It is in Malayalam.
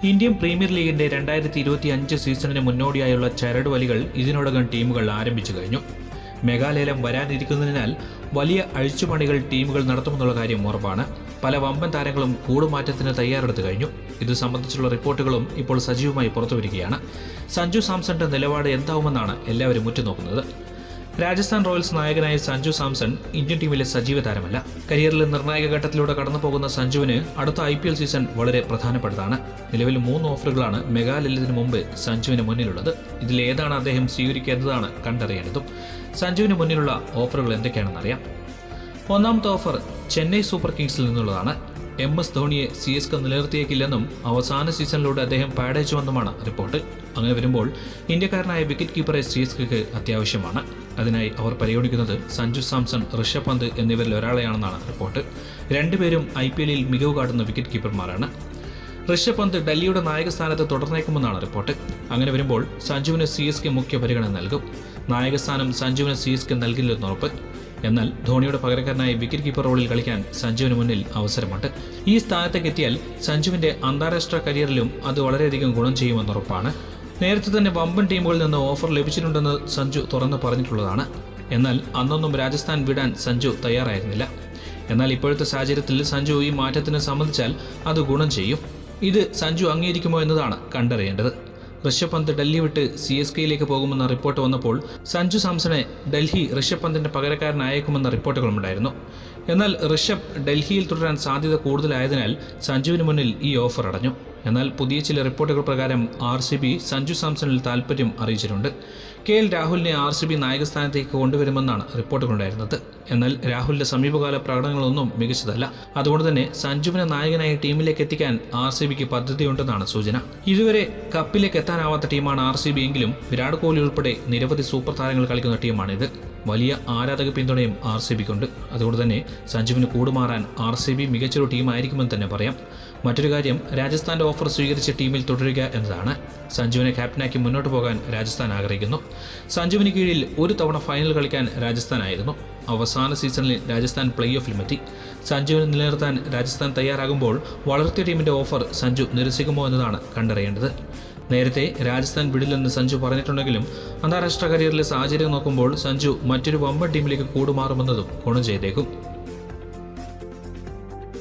ഇന്ത്യൻ പ്രീമിയർ ലീഗിന്റെ 2025 സീസണിന് മുന്നോടിയായുള്ള ചരട് വലികൾ ഇതിനോടകം ടീമുകൾ ആരംഭിച്ചു കഴിഞ്ഞു. മെഗാലേലം വരാനിരിക്കുന്നതിനാൽ വലിയ അഴിച്ചുപണികൾ ടീമുകൾ നടത്തുമെന്നുള്ള കാര്യം ഉറപ്പാണ്. പല വമ്പൻ താരങ്ങളും കൂടുമാറ്റത്തിന് തയ്യാറെടുത്തു കഴിഞ്ഞു. ഇത് സംബന്ധിച്ചുള്ള റിപ്പോർട്ടുകളും ഇപ്പോൾ സജീവമായി പുറത്തുവരികയാണ്. സഞ്ജു സാംസന്റെ നിലപാട് എന്താവുമെന്നാണ് എല്ലാവരും ഉറ്റുനോക്കുന്നത്. രാജസ്ഥാൻ റോയൽസ് നായകനായ സഞ്ജു സാംസൺ ഇന്ത്യൻ ടീമിലെ സജീവ താരമല്ല. കരിയറിലെ നിർണായക ഘട്ടത്തിലൂടെ കടന്നുപോകുന്ന സഞ്ജുവിന് അടുത്ത IPL സീസൺ വളരെ പ്രധാനപ്പെട്ടതാണ്. നിലവിൽ 3 ഓഫറുകളാണ് മെഗാലയലത്തിന് മുമ്പ് സഞ്ജുവിന് മുന്നിലുള്ളത്. ഇതിലേതാണ് അദ്ദേഹം സ്വീകരിക്കുന്നതാണ് കണ്ടറിയേണ്ടതും. സഞ്ജുവിന് മുന്നിലുള്ള ഓഫറുകൾ എന്തൊക്കെയാണെന്നറിയാം. ഒന്നാമത്തെ ഓഫർ ചെന്നൈ സൂപ്പർ കിങ്സിൽ നിന്നുള്ളതാണ്. MS ധോണിയെ CSK നിലനിർത്തിയേക്കില്ലെന്നും അവസാന സീസണിലൂടെ അദ്ദേഹം പാടേച്ചുവെന്നുമാണ് റിപ്പോർട്ട്. അങ്ങനെ വരുമ്പോൾ ഇന്ത്യക്കാരനായ വിക്കറ്റ് കീപ്പറെ CSKക്ക് അത്യാവശ്യമാണ്. അതിനായി അവർ പരിഗണിക്കുന്നത് സഞ്ജു സാംസൺ, ഋഷഭ് പന്ത് എന്നിവരിൽ ഒരാളെയാണെന്നാണ് റിപ്പോർട്ട്. രണ്ടുപേരും IPLൽ മികവ് കാട്ടുന്ന വിക്കറ്റ് കീപ്പർമാരാണ്. ഋഷഭ് പന്ത് ഡൽഹിയുടെ നായക സ്ഥാനത്ത് തുടർന്നേക്കുമെന്നാണ് റിപ്പോർട്ട്. അങ്ങനെ വരുമ്പോൾ സഞ്ജുവിന് CSK മുഖ്യ പരിഗണന നൽകും. നായകസ്ഥാനം സഞ്ജുവിന് CSK നൽകില്ലെന്നുറപ്പ്. എന്നാൽ ധോണിയുടെ പകരക്കാരനായി വിക്കറ്റ് കീപ്പർ റോളിൽ കളിക്കാൻ സഞ്ജുവിന് മുന്നിൽ അവസരമുണ്ട്. ഈ സ്ഥാനത്തേക്ക് എത്തിയാൽ സഞ്ജുവിന്റെ അന്താരാഷ്ട്ര കരിയറിലും അത് വളരെയധികം ഗുണം ചെയ്യുമെന്നുറപ്പാണ്. നേരത്തെ തന്നെ വമ്പൻ ടീമുകളിൽ നിന്ന് ഓഫർ ലഭിച്ചിട്ടുണ്ടെന്ന് സഞ്ജു തുറന്നു പറഞ്ഞിട്ടുള്ളതാണ്. എന്നാൽ അന്നൊന്നും രാജസ്ഥാൻ വിടാൻ സഞ്ജു തയ്യാറായിരുന്നില്ല. എന്നാൽ ഇപ്പോഴത്തെ സാഹചര്യത്തിൽ സഞ്ജു ഈ മാറ്റത്തിന് സമ്മതിച്ചാൽ അത് ഗുണം ചെയ്യും. ഇത് സഞ്ജു അംഗീകരിക്കുമോ എന്നതാണ് കണ്ടറിയേണ്ടത്. ഋഷഭ് പന്ത് ഡൽഹി വിട്ട് CSKയിലേക്ക് പോകുമെന്ന റിപ്പോർട്ട് വന്നപ്പോൾ സഞ്ജു സാംസണെ ഡൽഹി ഋഷഭ് പന്തിന്റെ പകരക്കാരനായേക്കുമെന്ന റിപ്പോർട്ടുകളുണ്ടായിരുന്നു. എന്നാൽ ഋഷഭ് ഡൽഹിയിൽ തുടരാൻ സാധ്യത കൂടുതലായതിനാൽ സഞ്ജുവിന് മുന്നിൽ ഈ ഓഫർ അടഞ്ഞു. എന്നാൽ പുതിയ ചില റിപ്പോർട്ടുകൾ പ്രകാരം RCB സഞ്ജു സാംസണിൽ താൽപ്പര്യം അറിയിച്ചിട്ടുണ്ട്. KL രാഹുലിനെ RCB നായകസ്ഥാനത്തേക്ക് കൊണ്ടുവരുമെന്നാണ് റിപ്പോർട്ടുകളുണ്ടായിരുന്നത്. എന്നാൽ രാഹുലിന്റെ സമീപകാല പ്രകടനങ്ങളൊന്നും മികച്ചതല്ല. അതുകൊണ്ട് തന്നെ സഞ്ജുവിനെ നായകനായി ടീമിലേക്ക് എത്തിക്കാൻ RCBക്ക് പദ്ധതിയുണ്ടെന്നാണ് സൂചന. ഇതുവരെ കപ്പിലേക്ക് എത്താനാവാത്ത ടീമാണ് RCB എങ്കിലും വിരാട് കോഹ്ലി ഉൾപ്പെടെ നിരവധി സൂപ്പർ താരങ്ങൾ കളിക്കുന്ന ടീമാണിത്. വലിയ ആരാധക പിന്തുണയും RCBക്കുണ്ട്. അതുകൊണ്ട് തന്നെ സഞ്ജുവിന് കൂടുമാറാൻ RCB മികച്ചൊരു ടീമായിരിക്കുമെന്ന് തന്നെ പറയാം. മറ്റൊരു കാര്യം, രാജസ്ഥാന്റെ ഓഫർ സ്വീകരിച്ച ടീമിൽ തുടരുക എന്നതാണ്. സഞ്ജുവിനെ ക്യാപ്റ്റനാക്കി മുന്നോട്ട് പോകാൻ രാജസ്ഥാൻ ആഗ്രഹിക്കുന്നു. സഞ്ജുവിന് കീഴിൽ ഒരു തവണ ഫൈനൽ കളിക്കാൻ രാജസ്ഥാനായിരുന്നു. അവസാന സീസണിൽ രാജസ്ഥാൻ പ്ലേ ഓഫിലുമെത്തി. സഞ്ജുവിനെ നിലനിർത്താൻ രാജസ്ഥാൻ തയ്യാറാകുമ്പോൾ വളർത്തിയ ടീമിന്റെ ഓഫർ സഞ്ജു നിരസിക്കുമോ എന്നതാണ് കണ്ടറിയേണ്ടത്. നേരത്തെ രാജസ്ഥാൻ വിടില്ലെന്ന് സഞ്ജു പറഞ്ഞിട്ടുണ്ടെങ്കിലും അന്താരാഷ്ട്ര കരിയറിലെ സാഹചര്യം നോക്കുമ്പോൾ സഞ്ജു മറ്റൊരു വമ്പൻ ടീമിലേക്ക് കൂടുമാറുമെന്നതും ഗുണം ചെയ്തേക്കും.